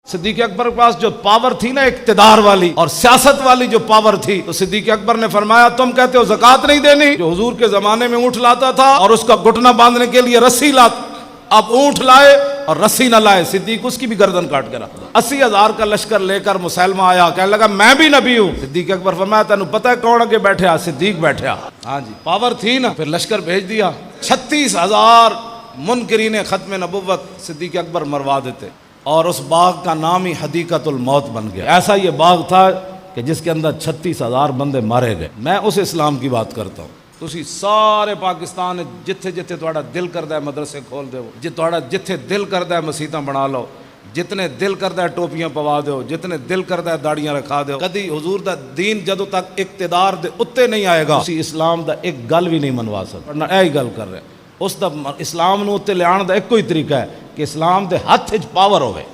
सिद्दीक अकबर के पास जो पावर थी ना, इक्तिदार वाली और सियासत वाली जो पावर थी, तो सिद्दीक अकबर ने फरमाया तुम कहते हो ज़कात नहीं देनी। जो हुजूर के जमाने में ऊँट लाता था और उसका घुटना बांधने के लिए रस्सी लाता, अब ऊँट लाए और रस्सी न लाए, सिद्दीक उसकी भी गर्दन काट के रख दो। 80,000 का लश्कर लेकर मुसलमा आया, कहने लगा मैं भी नबी हूँ। सिद्दीक अकबर फरमाया तेन पता है कौन आगे बैठा? सिद्दीक बैठा। हाँ जी, पावर थी ना, फिर लश्कर भेज दिया। 36,000 मुनकरीन खत्म नबुव्वत सिद्दीक अकबर मरवा देते और उस बाग का नाम ही हदीकतुल मौत बन गया। ऐसा ये बाग था कि जिसके अंदर 36,000 बंदे मारे गए। मैं उस इस्लाम की बात करता हूँ। तुसी सारे पाकिस्तान जिथे जिथे तुहाडा दिल करदा है मदरसे खोल दो, तुहाडा जिथे दिल करदा है मसीतां बना लो, जितने दिल करदा है टोपियां पवा दो, जितने दिल करदा है दाड़ियां रखा दो। कदी हुजूर दा दीन जदों तक इक्तिदार दे उत्ते नहीं आएगा, तुसी इस्लाम दा एक गल भी नहीं मनवा सकते। ना यही गल कर रहे, उस दा इस्लाम नूं उत्ते लियाण दा इक्को ही तरीका है कि इस्लाम दे हत्थ च पावर होवे।